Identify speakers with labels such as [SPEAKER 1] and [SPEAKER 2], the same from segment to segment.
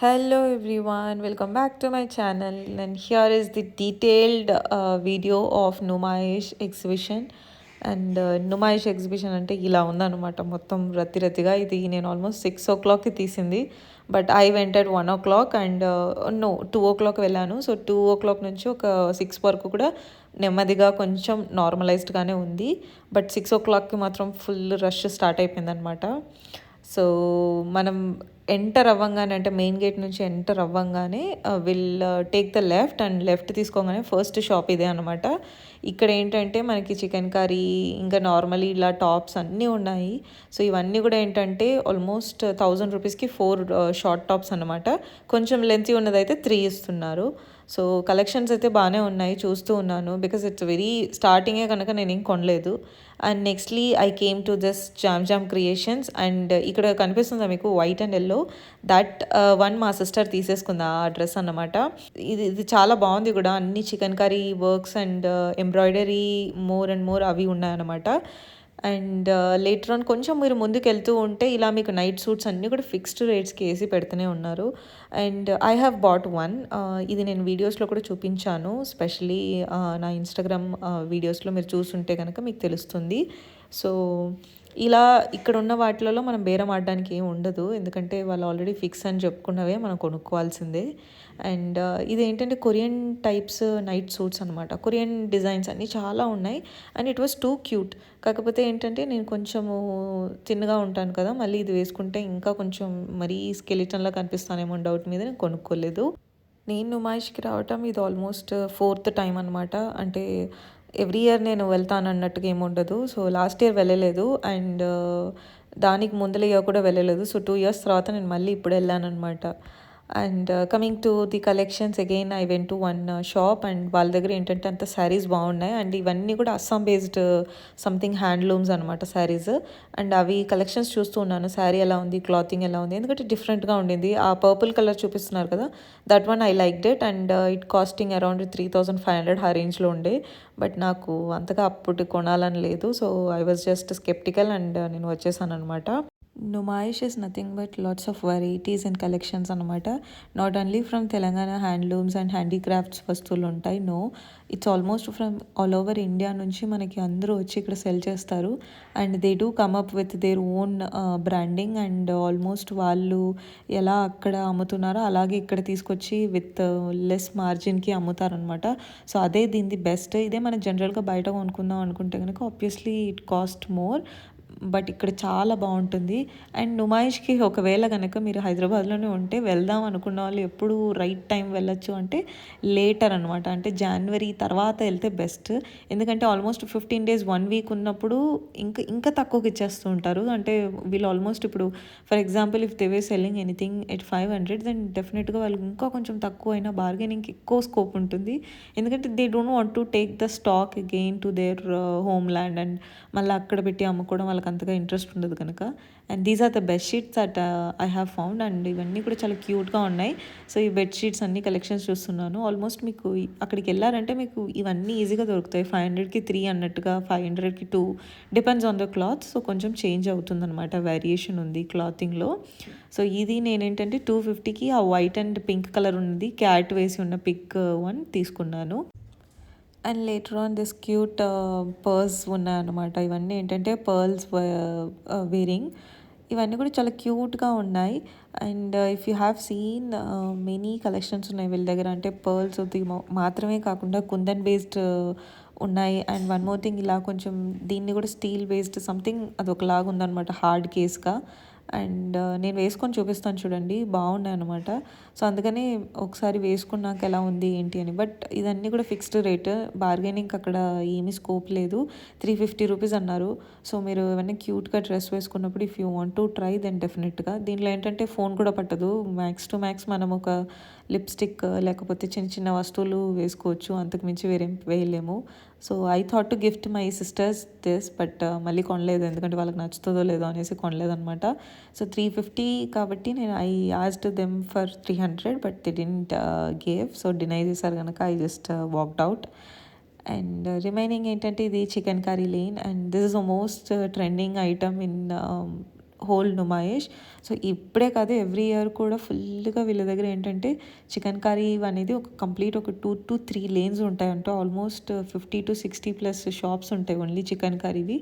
[SPEAKER 1] Hello everyone, welcome back to my channel, and here is the detailed video of Numaish exhibition. And Numaish exhibition అంటే ఇలా ఉందన్నమాట, మొత్తం రత్తి రత్తిగా. ఇది నేను ఆల్మోస్ట్ 6 o'clockకి తీసింది, but I went at 1 o'clock and no 2 o'clock వెళ్ళాను. సో 2 o'clock నుంచి ఒక 6 వరకు కూడా నెమ్మదిగా కొంచెం నార్మలైజ్డ్గానే ఉంది, బట్ 6 o'clockకి మాత్రం ఫుల్ రష్ స్టార్ట్ అయిపోయిందనమాట. సో మనం ఎంటర్ అవ్వంగానే, అంటే మెయిన్ గేట్ నుంచి ఎంటర్ అవ్వంగానే will take the left, and left తీసుకోగానే ఫస్ట్ షాప్ ఇదే అనమాట. ఇక్కడ ఏంటంటే మనకి చికెన్ కర్రీ, ఇంకా నార్మలీ ఇలా టాప్స్ అన్నీ ఉన్నాయి. సో ఇవన్నీ కూడా ఏంటంటే ఆల్మోస్ట్ 1000 రూపీస్కి 4 షార్ట్ టాప్స్ అనమాట. కొంచెం లెంతీ ఉన్నదైతే 3 ఇస్తున్నారు. సో కలెక్షన్స్ అయితే బాగానే ఉన్నాయి, చూస్తూ ఉన్నాను. బికాస్ ఇట్స్ వెరీ స్టార్టింగే కనుక నేను ఏం కొనలేదు. And nextly I came to this jam creations. And ఇక్కడ కనిపిస్తుందా మీకు white and yellow, that one మా సిస్టర్ తీసేసుకుంది ఆ డ్రెస్ అన్నమాట. ఇది చాలా బాగుంది కూడా, అన్ని chicken curry works and embroidery more and more అవి ఉన్నాయన్నమాట. అండ్ లేటర్ ఆన్ కొంచెం మీరు ముందుకు వెళ్తూ ఉంటే ఇలా మీకు నైట్ సూట్స్ అన్నీ కూడా ఫిక్స్డ్ రేట్స్కి వేసి పెడుతూనే ఉన్నారు. And I have bought one. ఇది నేను వీడియోస్లో కూడా చూపించాను, స్పెషలీ నా ఇన్స్టాగ్రామ్ వీడియోస్లో మీరు చూస్తుంటే కనుక మీకు తెలుస్తుంది. సో ఇలా ఇక్కడ ఉన్న వాటిలలో మనం బేరం ఆడడానికి ఏం ఉండదు, ఎందుకంటే వాళ్ళు ఆల్రెడీ ఫిక్స్ అని చెప్పుకున్నవే మనం కొనుక్కోవాల్సిందే. అండ్ ఇది ఏంటంటే కొరియన్ టైప్స్ నైట్ సూట్స్ అనమాట. కొరియన్ డిజైన్స్ అన్నీ చాలా ఉన్నాయి, and it was too cute. కాకపోతే ఏంటంటే నేను కొంచెము తిన్నగా ఉంటాను కదా, మళ్ళీ ఇది వేసుకుంటే ఇంకా కొంచెం మరీ స్కెలిటన్లా కనిపిస్తానేమో డౌట్ మీద నేను కొనుక్కోలేదు. నేను నుమాయిష్కి రావటం ఇది ఆల్మోస్ట్ 4th టైం అనమాట. అంటే ఎవ్రీ ఇయర్ నేను వెళ్తాను అన్నట్టుగా ఏముండదు. సో లాస్ట్ ఇయర్ వెళ్ళలేదు, అండ్ దానికి ముందల ఇయర్ కూడా వెళ్ళలేదు. సో 2 years తర్వాత నేను మళ్ళీ ఇప్పుడు వెళ్ళాను అనమాట. And coming to the collections, again I went to one shop, and వాళ్ళ దగ్గర ఏంటంటే అంత శారీస్ బాగున్నాయి. అండ్ ఇవన్నీ కూడా అస్సాం బేస్డ్ సంథింగ్ హ్యాండ్లూమ్స్ అనమాట శారీస్. అండ్ అవి కలెక్షన్స్ చూస్తూ ఉన్నాను, శారీ ఎలా ఉంది, క్లాతింగ్ ఎలా ఉంది, ఎందుకంటే డిఫరెంట్గా ఉండింది. ఆ పర్పుల్ కలర్ చూపిస్తున్నారు కదా, that one I liked it. And it costing around 3500 ఆ రేంజ్లో ఉండే, బట్ నాకు అంతగా అప్పుడు కొనాలని లేదు. So I was just sceptical, and నేను వచ్చేసాను అనమాట. Numaish is nothing but lots of varieties and collections అనమాట. Not only from Telangana handlooms and handicrafts వస్తువులు ఉంటాయి, no, it's almost from all over India నుంచి మనకి అందరూ వచ్చి ఇక్కడ సెల్ చేస్తారు. And they do come up with their own branding, and almost వాళ్ళు ఎలా అక్కడ అమ్ముతున్నారో అలాగే ఇక్కడ తీసుకొచ్చి విత్ లెస్ మార్జిన్కి అమ్ముతారనమాట. సో అదే దీనిది బెస్ట్. ఇదే మనం జనరల్గా బయట కొనుక్కుందాం అనుకుంటే కనుక obviously it cost more, but ఇక్కడ చాలా బాగుంటుంది. అండ్ నుమాయిష్కి ఒకవేళ కనుక మీరు హైదరాబాద్లోనే ఉంటే వెళ్దాం అనుకున్న వాళ్ళు ఎప్పుడు రైట్ టైం వెళ్ళొచ్చు అంటే లేటర్ అనమాట, అంటే జనవరి తర్వాత వెళ్తే బెస్ట్. ఎందుకంటే ఆల్మోస్ట్ 15 days 1 week ఉన్నప్పుడు ఇంకా తక్కువకి ఇచ్చేస్తూ ఉంటారు. అంటే వీళ్ళు ఆల్మోస్ట్ ఇప్పుడు for example if they were selling anything at 500, then డెఫినెట్గా వాళ్ళకి ఇంకా కొంచెం తక్కువ అయినా బార్గెనింగ్కి ఎక్కువ స్కోప్ ఉంటుంది. ఎందుకంటే they don't want to take the stock again to their home land, and మళ్ళీ అక్కడ పెట్టి అమ్ముకోవడం వాళ్ళకి అంతగా ఇంట్రెస్ట్ ఉండదు కనుక. And these are the best sheets that I have found, and ఇవన్నీ కూడా చాలా క్యూట్గా ఉన్నాయి. సో ఈ బెడ్షీట్స్ అన్ని కలెక్షన్స్ చూస్తున్నాను. ఆల్మోస్ట్ మీకు అక్కడికి వెళ్ళారంటే మీకు ఇవన్నీ ఈజీగా దొరుకుతాయి. 500కి 3 అన్నట్టుగా, 500కి 2, depends on the cloth. So కొంచెం చేంజ్ అవుతుందన్నమాట, వేరియేషన్ ఉంది క్లాతింగ్లో. సో ఇది నేనేంటంటే 250కి ఆ వైట్ అండ్ పింక్ కలర్ ఉన్నది, క్యాట్ వేసి ఉన్న పిక్ వన్ తీసుకున్నాను. And later on this cute pearls ఉన్నాయన్నమాట. ఇవన్నీ ఏంటంటే పర్ల్స్ వేరింగ్, ఇవన్నీ కూడా చాలా క్యూట్గా ఉన్నాయి. And if you have seen many collections ఉన్నాయి వీళ్ళ దగ్గర, అంటే పర్ల్స్ మాత్రమే కాకుండా కుందన్ బేస్డ్ ఉన్నాయి. అండ్ వన్ మోర్ థింగ్, ఇలా కొంచెం దీన్ని కూడా స్టీల్ బేస్డ్ సంథింగ్ అది ఒకలాగా ఉందన్నమాట, హార్డ్ కేస్గా. అండ్ నేను వేసుకొని చూపిస్తాను చూడండి, బాగున్నాయి అనమాట. సో అందుకని ఒకసారి వేసుకున్నాక ఎలా ఉంది ఏంటి అని. బట్ ఇదన్నీ కూడా ఫిక్స్డ్ రేట్, బార్గెనింగ్ అక్కడ ఏమీ స్కోప్ లేదు. 350 రూపీస్ అన్నారు. సో మీరు ఏమైనా క్యూట్గా డ్రెస్ వేసుకున్నప్పుడు if you want to try, then డెఫినెట్గా. దీంట్లో ఏంటంటే ఫోన్ కూడా పట్టదు, మ్యాక్స్ టు మ్యాక్స్ మనం ఒక లిప్స్టిక్ లేకపోతే చిన్న చిన్న వస్తువులు వేసుకోవచ్చు, అంతకుమించి వేరేం వేయలేము. So I thought to gift my sisters this, but మళ్ళీ కొనలేదు, ఎందుకంటే వాళ్ళకి నచ్చుతుందో లేదో అనేసి కొనలేదనమాట. సో 350 కాబట్టి నేను I asked them for 300, but they didn't give. So deny చేశారు కనుక I just walked out. And remaining ఏంటంటే ఇది chicken curry lane, and this is the most trending item in whole Numaish. So ఇప్పుడే కాదు, ఎవ్రీ ఇయర్ కూడా ఫుల్గా వీళ్ళ దగ్గర ఏంటంటే చికెన్ కర్రీ అనేది ఒక కంప్లీట్ ఒక 2 to 3 lanes ఉంటాయంట. ఆల్మోస్ట్ 50 to 60+ షాప్స్ ఉంటాయి ఓన్లీ చికెన్ కర్రీవి.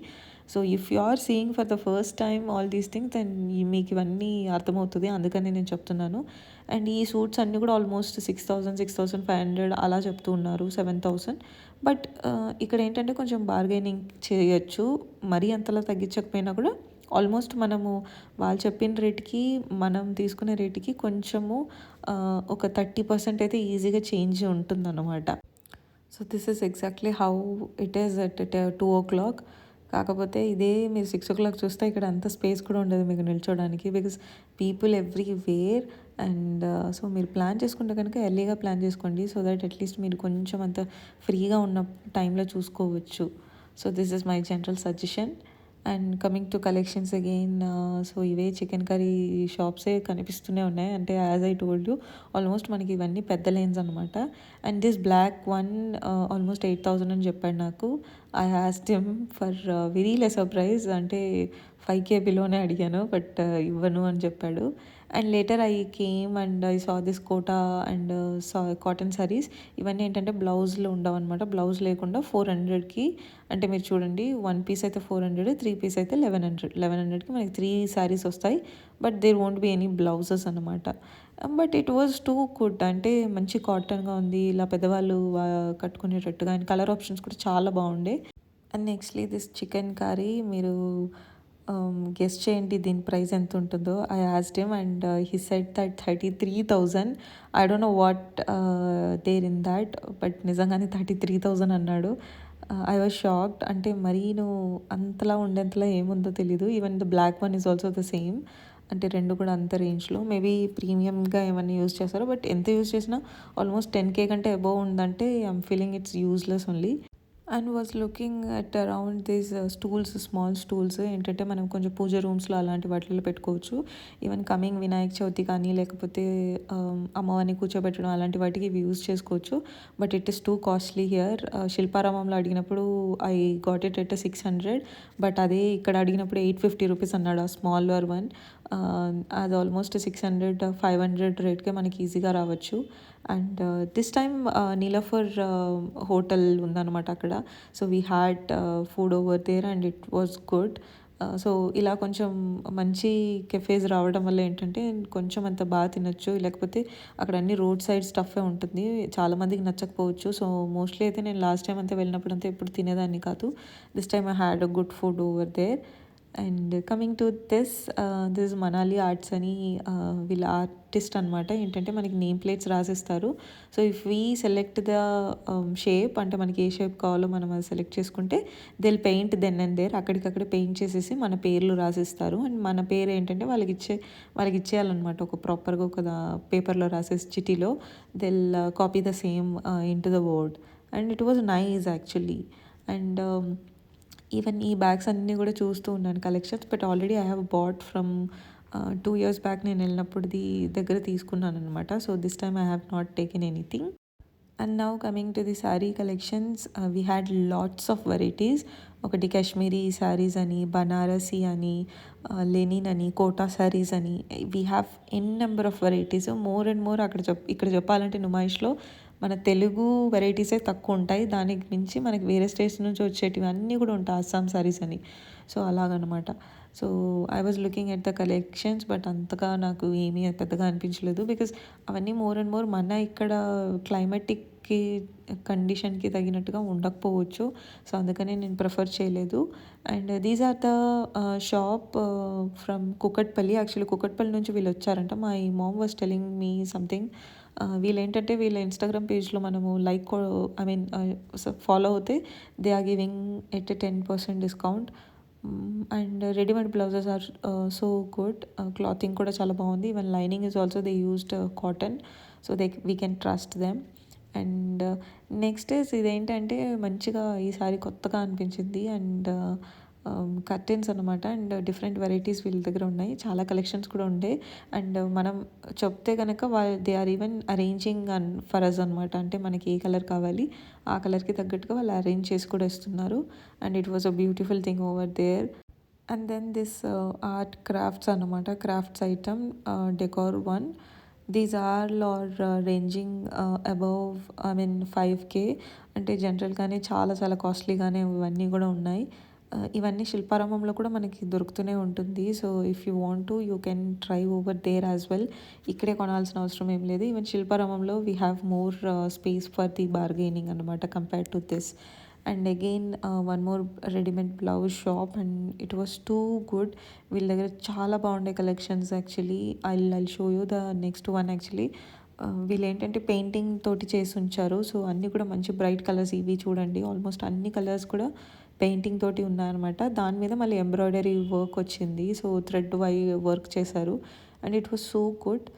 [SPEAKER 1] So if you are seeing for the first time all these things, then మీకు ఇవన్నీ అర్థమవుతుంది, అందుకని నేను చెప్తున్నాను. అండ్ ఈ సూట్స్ అన్నీ కూడా ఆల్మోస్ట్ 6,000, 6,500 అలా చెప్తూ ఉన్నారు, 7,000. బట్ ఇక్కడ ఏంటంటే కొంచెం బార్గెనింగ్ చేయొచ్చు, మరీ అంతలా తగ్గించకపోయినా కూడా ఆల్మోస్ట్ మనము వాళ్ళు చెప్పిన రేట్కి మనం తీసుకునే రేటుకి కొంచెము ఒక 30% అయితే ఈజీగా చేంజ్ ఉంటుందన్నమాట. So this is exactly how it is at 2 o'clock. కాకపోతే ఇదే మీరు 6 o'clock చూస్తే ఇక్కడ అంత స్పేస్ కూడా ఉండదు మీకు నిల్చోడానికి, because people everywhere. And so మీరు ప్లాన్ చేసుకుంటే కనుక ఎర్లీగా ప్లాన్ చేసుకోండి, సో దట్ అట్లీస్ట్ మీరు కొంచెం అంత ఫ్రీగా ఉన్న టైంలో చూసుకోవచ్చు. So this is my general suggestion. And coming to collections again, so ఇవే చికెన్ కర్రీ షాప్సే కనిపిస్తూనే ఉన్నాయి. అంటే as I told you, almost మనకి ఇవన్నీ పెద్ద లేన్స్ అనమాట. And this black one almost 8,000 అని చెప్పాడు నాకు. I asked him for very less price, అంటే 5K బిలోనే అడిగాను, బట్ ఇవ్వను అని చెప్పాడు. And later I came and I saw this Kota and saw cotton saris. ఇవన్నీ ఏంటంటే బ్లౌజ్లో ఉండవు అనమాట, బ్లౌజ్ లేకుండా 400కి. అంటే మీరు చూడండి, 1 piece అయితే 400, 3 piece అయితే 1100. 1100కి మనకి 3 sarees వస్తాయి, but there won't be any blouses అనమాట. But it was too good, అంటే మంచి కాటన్గా ఉంది, ఇలా పెద్దవాళ్ళు కట్టుకునేటట్టుగా. అండ్ కలర్ ఆప్షన్స్ కూడా చాలా బాగుండే. And nextly this chicken curry, మీరు గెస్ట్ చేయండి దీని ప్రైస్ ఎంత ఉంటుందో. I asked him and he said that 33,000. I don't know what there in that, but నిజంగానే 33,000 అన్నాడు. ఐ వాజ్ షాక్డ్. అంటే మరీ నువ్వు అంతలా ఉండేంతలా ఏముందో తెలీదు. Even the black one is also the same, అంటే రెండు కూడా అంత రేంజ్లో. మేబీ ప్రీమియంగా ఏమన్నా యూజ్ చేస్తారో, బట్ ఎంత యూజ్ చేసినా ఆల్మోస్ట్ 10K కంటే అబోవ్ ఉందంటే I'm feeling it's useless only. And was looking at around these stools, small stools. ఏంటంటే మనం కొంచెం పూజ రూమ్స్లో అలాంటి వాటిల్లో పెట్టుకోవచ్చు. ఈవెన్ కమింగ్ వినాయక చవితి కానీ, లేకపోతే అమ్మవారిని కూర్చోబెట్టడం అలాంటి వాటికి ఇవి యూజ్ చేసుకోవచ్చు. But it is too costly here. శిల్పారామంలో అడిగినప్పుడు I got it at 600, but అదే ఇక్కడ అడిగినప్పుడు 850 రూపీస్ అన్నాడు ఆ స్మాలర్ వన్. అది ఆల్మోస్ట్ 600, 500 రేట్కే మనకి ఈజీగా రావచ్చు. And this time Nilofer hotel ఉందన్నమాట అక్కడ. So we had food over there and it was good. So ఇలా కొంచెం మంచి కెఫేస్ రావడం వల్ల ఏంటంటే కొంచెం అంత బాగా తినొచ్చు, లేకపోతే అక్కడ అన్ని రోడ్ సైడ్ స్టఫే ఉంటుంది, చాలామందికి నచ్చకపోవచ్చు. సో మోస్ట్లీ అయితే నేను లాస్ట్ టైం అంతా వెళ్ళినప్పుడు అంతా ఎప్పుడు తినేదాన్ని కాదు. This time I had a good food over there. And coming to this Manali arts అని, వీళ్ళ ఆర్టిస్ట్ అనమాట. ఏంటంటే మనకి నేమ్ ప్లేట్స్ రాసిస్తారు. So if we select the shape, అంటే మనకి ఏ షేప్ కావాలో మనం అది సెలెక్ట్ చేసుకుంటే they'll paint then and there, అక్కడికక్కడే పెయింట్ చేసేసి మన పేర్లు రాసిస్తారు. అండ్ మన పేరు ఏంటంటే వాళ్ళకి ఇచ్చేయాలన్నమాట, ఒక ప్రాపర్గా ఒక పేపర్లో రాసేసి చిటీలో. They'll copy the same into the word. And it was nice actually. And even ఈ బ్యాగ్స్ అన్నీ కూడా చూస్తూ ఉన్నాను collections, but already I have bought from 2 years back. నేను వెళ్ళినప్పుడుది దగ్గర తీసుకున్నాను అనమాట. So this time I have not taken anything. And now coming to the sari collections, we had lots of varieties. ఒకటి కాశ్మీరీ శారీస్ అని, బనారసీ అని, లెనిన్ అని, కోటా శారీస్ అని, we have an number of varieties. More and more ఇక్కడ చెప్పాలంటే నుమాయిష్లో మన తెలుగు వెరైటీసే తక్కువ ఉంటాయి, దానికి మించి మనకి వేరే స్టేట్స్ నుంచి వచ్చేటివి అన్నీ కూడా ఉంటాయి, అస్సాం సారీస్ అని. సో అలాగనమాట. So I was looking at the collections, but అంతగా నాకు ఏమీ పెద్దగా అనిపించలేదు, బికాస్ అవన్నీ మోర్ అండ్ మోర్ మన ఇక్కడ క్లైమేటిక్కి కండిషన్కి తగినట్టుగా ఉండకపోవచ్చు. సో అందుకనే నేను ప్రిఫర్ చేయలేదు. And these are the shop from Kukatpally. Actually Kukatpally నుంచి వీళ్ళు వచ్చారంట. My mom was telling me something. వీళ్ళు ఏంటంటే వీళ్ళ ఇన్స్టాగ్రామ్ పేజ్లో మనము ఫాలో అవుతే they are giving at 10% discount. And readymade blouses are so good. Clothing కూడా చాలా బాగుంది. Even lining is also they used cotton, so we can trust them. And next ఇదేంటంటే మంచిగా ఈసారి కొత్తగా అనిపించింది. అండ్ కర్టెన్స్ అనమాట. అండ్ డిఫరెంట్ వెరైటీస్ వీళ్ళ దగ్గర ఉన్నాయి, చాలా కలెక్షన్స్ కూడా ఉండే. అండ్ మనం చెప్తే కనుక they are even arranging for us అనమాట. అంటే మనకి ఏ కలర్ కావాలి ఆ కలర్కి తగ్గట్టుగా వాళ్ళు అరేంజ్ చేసి కూడా ఇస్తున్నారు. And it was a beautiful thing over there. And then this art crafts అనమాట crafts item decor one. These are ranging above I mean 5K అంటే జనరల్గానే చాలా చాలా కాస్ట్లీగానే ఇవన్నీ కూడా ఉన్నాయి. ఇవన్నీ శిల్పారామంలో కూడా మనకి దొరుకుతూనే ఉంటుంది. So if you want to you can try over there as well. ఇక్కడే కొనాల్సిన అవసరం ఏం లేదు. ఈవెన్ శిల్పారామంలో we have more space for the bargaining అనమాట compared to this. And again one more readymade blouse shop and it was too good. వీళ్ళ దగ్గర చాలా బాగుండే collections. Actually I show you the next one. Actually వీళ్ళు ఏంటంటే painting తోటి చేసి ఉంచారు. సో అన్నీ కూడా మంచి బ్రైట్ కలర్స్. ఇవి చూడండి ఆల్మోస్ట్ అన్ని కలర్స్ కూడా పెయింటింగ్ తోటి ఉన్నాయన్నమాట. దాని మీద మళ్ళీ ఎంబ్రాయిడరీ వర్క్ వచ్చింది. సో థ్రెడ్ వర్క్ చేశారు and it was so good.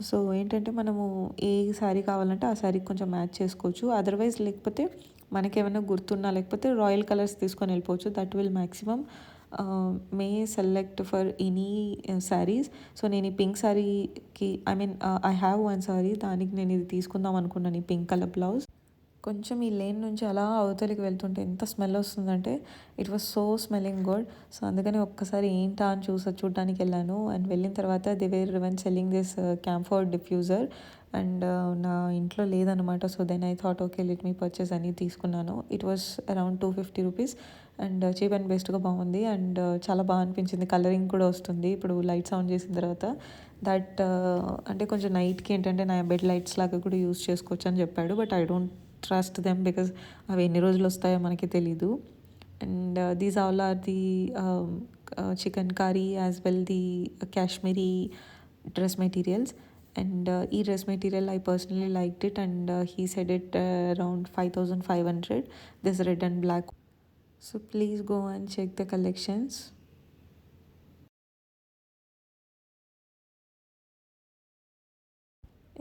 [SPEAKER 1] So ఏంటంటే మనము ఏ శారీ కావాలంటే ఆ శారీకి కొంచెం మ్యాచ్ చేసుకోవచ్చు. అదర్వైజ్ లేకపోతే మనకేమైనా గుర్తున్నా లేకపోతే రాయల్ కలర్స్ తీసుకొని వెళ్ళిపోవచ్చు. That will maximum May select for any saris. So నేను ఈ పింక్ శారీకి I mean I have one sari, దానికి నేను ఇది తీసుకుందాం అనుకున్నాను, ఈ పింక్ కలర్ బ్లౌజ్. కొంచెం ఈ లేన్ నుంచి అలా అవతలికి వెళ్తుంటే ఎంత స్మెల్ వస్తుందంటే it was so smelling good. So అందుకని ఒక్కసారి ఏంటా అని చూడడానికి వెళ్ళాను. అండ్ వెళ్ళిన తర్వాత they were even selling this camphor diffuser and నా ఇంట్లో లేదనమాట. So then I thought okay let me purchase అని తీసుకున్నాను. It was around 250 rupees and cheap and బెస్ట్గా బాగుంది అండ్ చాలా బాగా అనిపించింది. కలరింగ్ కూడా వస్తుంది ఇప్పుడు లైట్స్ ఆన్ చేసిన తర్వాత. దట్ అంటే కొంచెం నైట్కి ఏంటంటే నా బెడ్ లైట్స్ లాగా కూడా యూస్ చేసుకోవచ్చు అని చెప్పాడు. But I don't trust them because అవి ఎన్ని రోజులు వస్తాయో మనకి తెలీదు. And these all are the chikankari as well the Kashmiri dress materials. And ఈ dress material I personally liked it and he said it around 5500, this red and black. So please go and check the collections.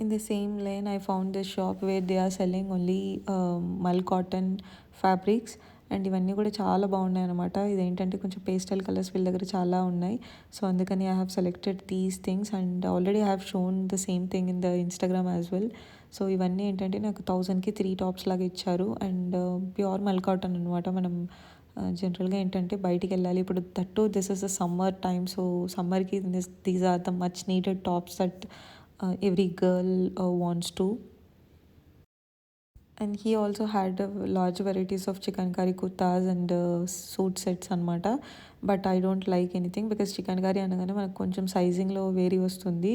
[SPEAKER 1] In the same lane, I found this shop where they are selling only మల్ cotton fabrics and ఇవన్నీ కూడా చాలా బాగున్నాయి అనమాట. ఇదేంటంటే కొంచెం pastel colours వీళ్ళ దగ్గర చాలా ఉన్నాయి. సో అందుకని I have selected these things and already I have shown the same thing in the Instagram as well. So ఇవన్నీ ఏంటంటే నాకు 1000కి 3 టాప్స్ లాగా ఇచ్చారు అండ్ ప్యూర్ మల్ కాటన్ అనమాట. మనం జనరల్గా ఏంటంటే బయటికి వెళ్ళాలి ఇప్పుడు, that this is the summer time. So సమ్మర్కి these are the much needed tops that every girl wants to. And he also had large varieties of chikankari kurtas and suit sets అనమాట. But I don't like anything because chikankari అనగానే మనకు కొంచెం సైజింగ్లో vary వస్తుంది.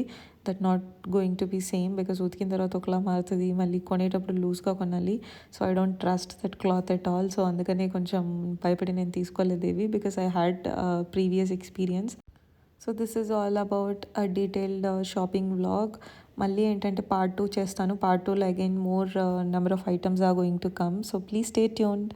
[SPEAKER 1] That not going to be same because ఉతికిన తర్వాత ఒకలా మారుతుంది, మళ్ళీ కొనేటప్పుడు లూజ్గా కొనాలి. So I don't trust that cloth at all. So అందుకనే కొంచెం భయపడి నేను తీసుకోలేదు ఇవి because I had previous experience. So this is all about a detailed shopping vlog. మళ్ళీ ఏంటంటే పార్ట్ 2 చేస్తాను. పార్ట్ 2లో again more number of items are going to come. So please stay tuned.